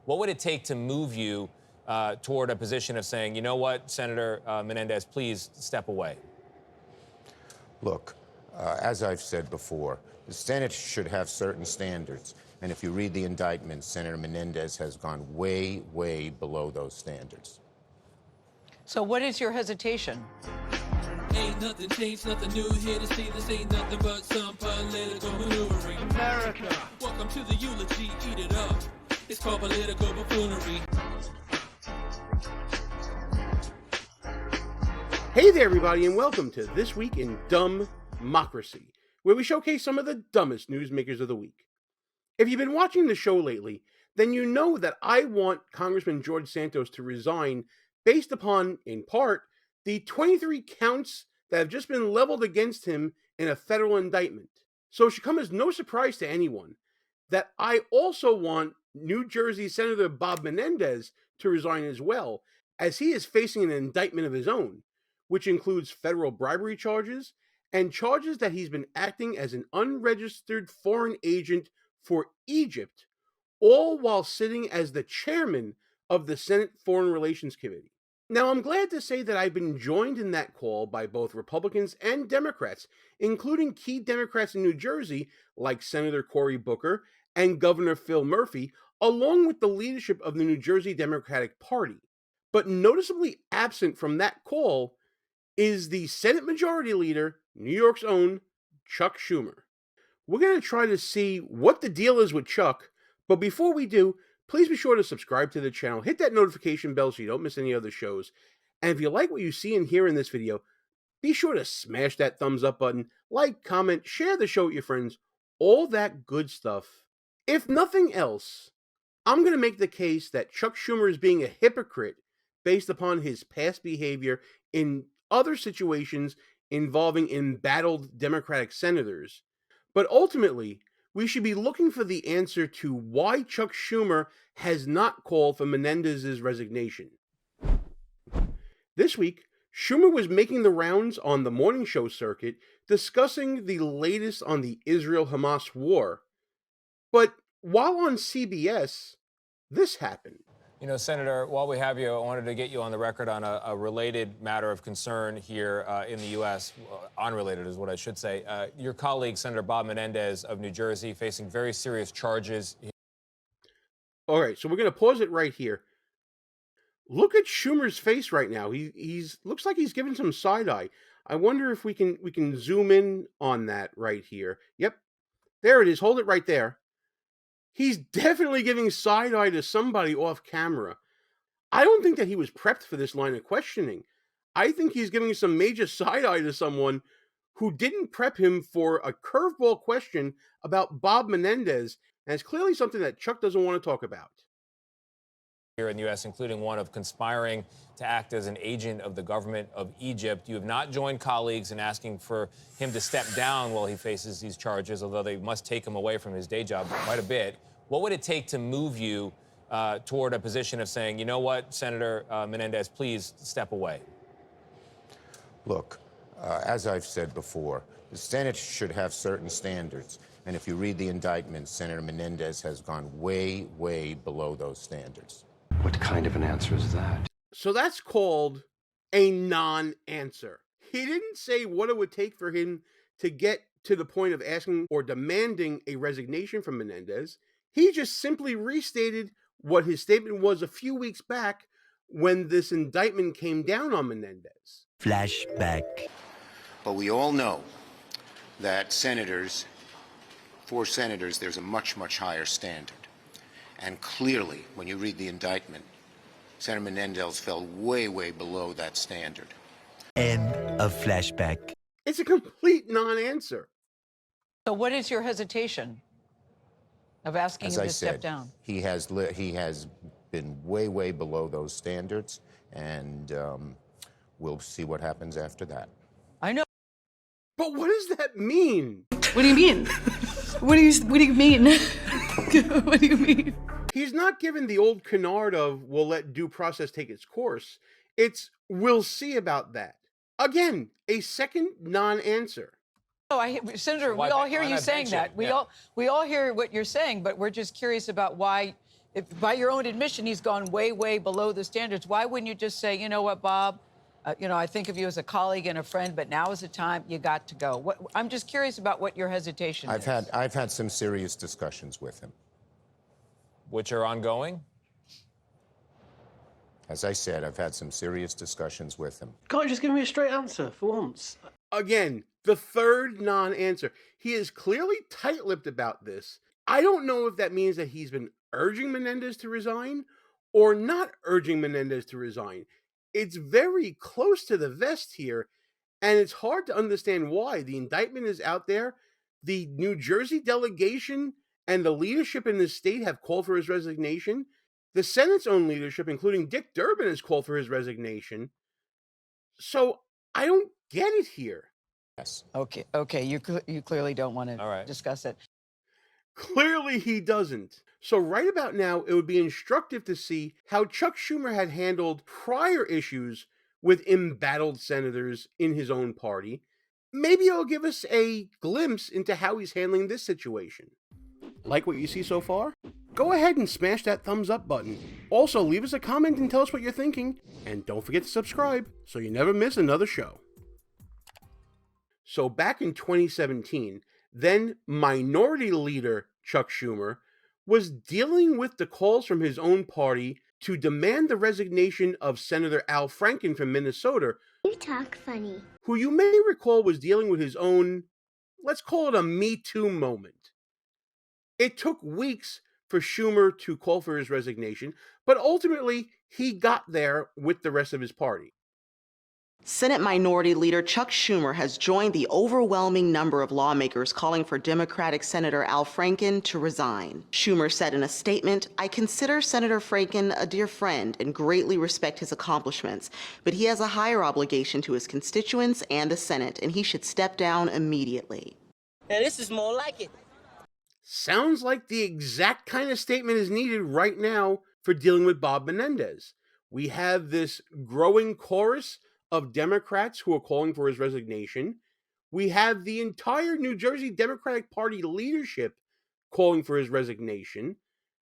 What would it take to move you toward a position of saying, you know what, Senator Menendez, please step away? Look, as I've said before, the Senate should have certain standards. And if you read the indictment, Senator Menendez has gone way, way below those standards. So what is your hesitation? Ain't nothing changed, nothing new here to see. This ain't nothing but some political maneuvering. America. Welcome to the eulogy, eat it up. It's called political buffoonery. Hey there, everybody, and welcome to This Week in DUMBmocracy, where we showcase some of the dumbest newsmakers of the week. If you've been watching the show lately, then you know that I want Congressman George Santos to resign based upon, in part, the 23 counts that have just been leveled against him in a federal indictment. So it should come as no surprise to anyone that I also want New Jersey Senator Bob Menendez to resign as well, as he is facing an indictment of his own, which includes federal bribery charges and charges that he's been acting as an unregistered foreign agent for Egypt, all while sitting as the chairman of the Senate Foreign Relations Committee. Now, I'm glad to say that I've been joined in that call by both Republicans and Democrats, including key Democrats in New Jersey like Senator Cory Booker and Governor Phil Murphy, along with the leadership of the New Jersey Democratic Party. But noticeably absent from that call is the Senate Majority Leader, New York's own Chuck Schumer. We're going to try to see what the deal is with Chuck, but before we do, please be sure to subscribe to the channel, hit that notification bell so you don't miss any other shows, and if you like what you see and hear in this video, be sure to smash that thumbs up button, like, comment, share the show with your friends, all that good stuff. If nothing else, I'm going to make the case that Chuck Schumer is being a hypocrite based upon his past behavior in other situations involving embattled Democratic senators. But ultimately, we should be looking for the answer to why Chuck Schumer has not called for Menendez's resignation. This week, Schumer was making the rounds on the morning show circuit discussing the latest on the Israel-Hamas war. But while on CBS, this happened. You know, Senator, while we have you, I wanted to get you on the record on a related matter of concern here in the U.S., unrelated is what I should say. Your colleague, Senator Bob Menendez of New Jersey, facing very serious charges. All right, so we're going to pause it right here. Look at Schumer's face right now. He's looks like he's giving some side eye. I wonder if we can zoom in on that right here. Yep, there it is. Hold it right there. He's definitely giving side eye to somebody off camera. I don't think that he was prepped for this line of questioning. I think he's giving some major side eye to someone who didn't prep him for a curveball question about Bob Menendez, and it's clearly something that Chuck doesn't want to talk about. Here in the U.S., including one of conspiring to act as an agent of the government of Egypt. You have not joined colleagues in asking for him to step down while he faces these charges, although they must take him away from his day job quite a bit. What would it take to move you toward a position of saying, you know what, Senator Menendez, please step away? Look, as I've said before, the Senate should have certain standards. And if you read the indictment, Senator Menendez has gone way, way below those standards. What kind of an answer is that? So that's called a non-answer. He didn't say what it would take for him to get to the point of asking or demanding a resignation from Menendez. He just simply restated what his statement was a few weeks back when this indictment came down on Menendez. Flashback. But we all know that for senators, there's a much, much higher standard. And clearly, when you read the indictment, Senator Menendez fell way, way below that standard. End of flashback. It's a complete non-answer. So what is your hesitation of asking him to step down? He has been way, way below those standards, and we'll see what happens after that. I know. But what does that mean? What do you mean? What do you mean? What do you mean? He's not given the old canard of, we'll let due process take its course. It's, we'll see about that. Again, a second non-answer. Oh, Senator, we all hear you saying that. We all hear what you're saying, but we're just curious about why if by your own admission, he's gone way, way below the standards, why wouldn't you just say, you know what, Bob? I think of you as a colleague and a friend, but now is the time you got to go. I'm just curious about what your hesitation is. I've had some serious discussions with him. Which are ongoing? As I said, I've had some serious discussions with him. Can't you just give me a straight answer for once? Again, the third non-answer. He is clearly tight-lipped about this. I don't know if that means that he's been urging Menendez to resign or not urging Menendez to resign. It's very close to the vest here, and it's hard to understand why. The indictment is out there. The New Jersey delegation and the leadership in the state have called for his resignation. The Senate's own leadership, including Dick Durbin, has called for his resignation. So I don't get it here. Yes. Okay, you clearly don't want to All right. discuss it. Clearly he doesn't. So right about now, it would be instructive to see how Chuck Schumer had handled prior issues with embattled senators in his own party. Maybe it'll give us a glimpse into how he's handling this situation. Like what you see so far? Go ahead and smash that thumbs up button. Also, leave us a comment and tell us what you're thinking. And don't forget to subscribe so you never miss another show. So back in 2017, then Minority Leader Chuck Schumer was dealing with the calls from his own party to demand the resignation of Senator Al Franken from Minnesota. You talk funny. Who you may recall was dealing with his own, let's call it a Me Too moment. It took weeks for Schumer to call for his resignation, but ultimately he got there with the rest of his party. Senate Minority Leader Chuck Schumer has joined the overwhelming number of lawmakers calling for Democratic Senator Al Franken to resign. Schumer said in a statement, "I consider Senator Franken a dear friend and greatly respect his accomplishments, but he has a higher obligation to his constituents and the Senate, and he should step down immediately." Now this is more like it. Sounds like the exact kind of statement is needed right now for dealing with Bob Menendez. We have this growing chorus of Democrats who are calling for his resignation. We have the entire New Jersey Democratic Party leadership calling for his resignation.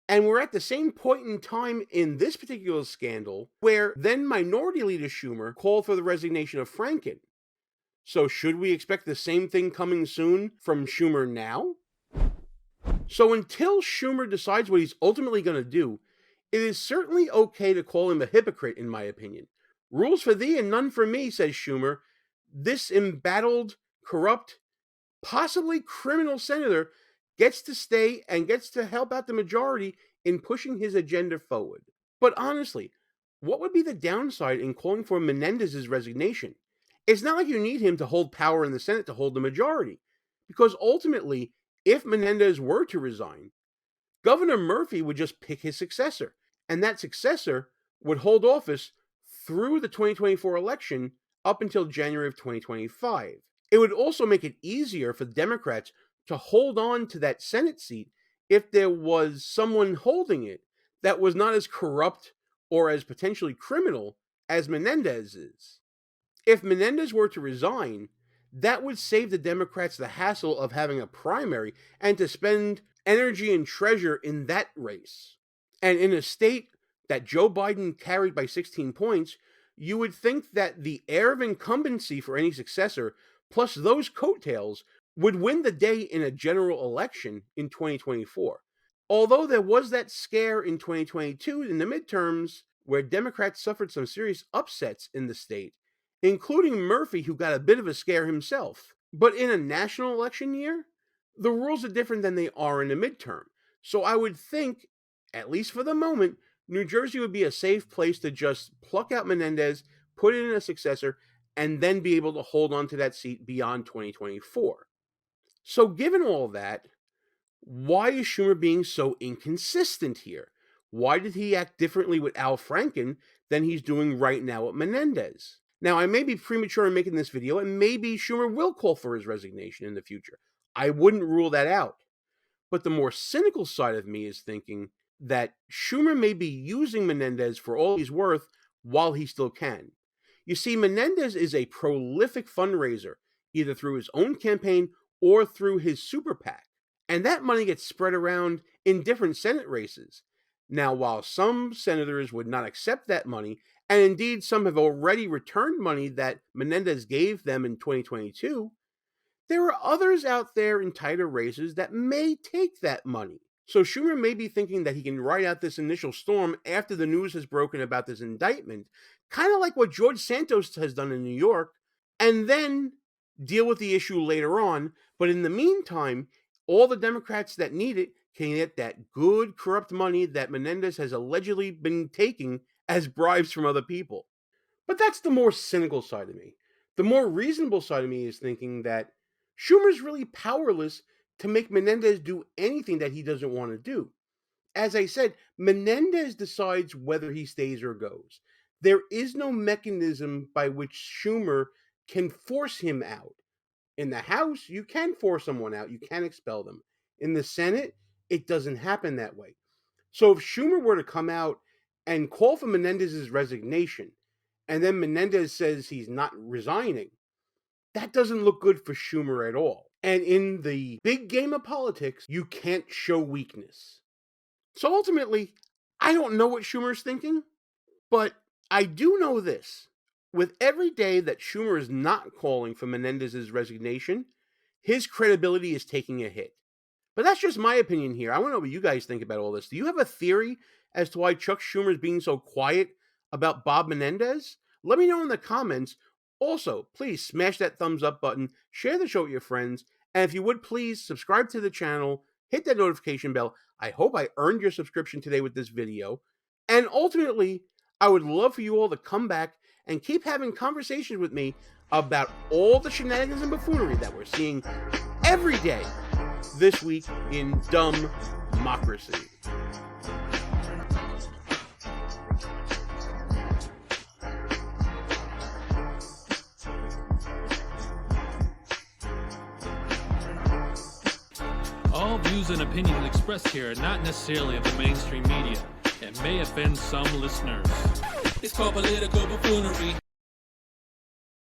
And we're at the same point in time in this particular scandal where then Minority Leader Schumer called for the resignation of Franken. So should we expect the same thing coming soon from Schumer now? So until Schumer decides what he's ultimately going to do, it is certainly okay to call him a hypocrite, in my opinion. Rules for thee and none for me, says Schumer. This embattled, corrupt, possibly criminal senator gets to stay and gets to help out the majority in pushing his agenda forward. But honestly, what would be the downside in calling for Menendez's resignation? It's not like you need him to hold power in the Senate to hold the majority, because ultimately, if Menendez were to resign, Governor Murphy would just pick his successor, and that successor would hold office through the 2024 election up until January of 2025. It would also make it easier for Democrats to hold on to that Senate seat if there was someone holding it that was not as corrupt or as potentially criminal as Menendez is. If Menendez were to resign, that would save the Democrats the hassle of having a primary and to spend energy and treasure in that race. And in a state that Joe Biden carried by 16 points, you would think that the air of incumbency for any successor, plus those coattails, would win the day in a general election in 2024. Although there was that scare in 2022 in the midterms where Democrats suffered some serious upsets in the state, including Murphy, who got a bit of a scare himself. But in a national election year, the rules are different than they are in a midterm. So I would think, at least for the moment, New Jersey would be a safe place to just pluck out Menendez, put in a successor, and then be able to hold on to that seat beyond 2024. So given all that, why is Schumer being so inconsistent here? Why did he act differently with Al Franken than he's doing right now with Menendez? Now, I may be premature in making this video, and maybe Schumer will call for his resignation in the future. I wouldn't rule that out. But the more cynical side of me is thinking that Schumer may be using Menendez for all he's worth while he still can. You see, Menendez is a prolific fundraiser, either through his own campaign or through his super PAC. And that money gets spread around in different Senate races. Now, while some senators would not accept that money, and indeed some have already returned money that Menendez gave them in 2022, there are others out there in tighter races that may take that money. So Schumer may be thinking that he can ride out this initial storm after the news has broken about this indictment, kind of like what George Santos has done in New York, and then deal with the issue later on. But in the meantime, all the Democrats that need it can get that good corrupt money that Menendez has allegedly been taking as bribes from other people. But that's the more cynical side of me. The more reasonable side of me is thinking that Schumer's really powerless to make Menendez do anything that he doesn't want to do. As I said, Menendez decides whether he stays or goes. There is no mechanism by which Schumer can force him out. In the House, you can force someone out, you can expel them. In the Senate, it doesn't happen that way. So if Schumer were to come out and call for Menendez's resignation, and then Menendez says he's not resigning, that doesn't look good for Schumer at all. And in the big game of politics, you can't show weakness. So ultimately, I don't know what Schumer's thinking, but I do know this. With every day that Schumer is not calling for Menendez's resignation, his credibility is taking a hit. But that's just my opinion here. I want to know what you guys think about all this. Do you have a theory as to why Chuck Schumer is being so quiet about Bob Menendez? Let me know in the comments. Also, please smash that thumbs up button, share the show with your friends, and if you would, please subscribe to the channel, hit that notification bell. I hope I earned your subscription today with this video. And ultimately, I would love for you all to come back and keep having conversations with me about all the shenanigans and buffoonery that we're seeing every day this week in DUMBmocracy. All views and opinions expressed here are not necessarily of the mainstream media and may offend some listeners. It's called political buffoonery.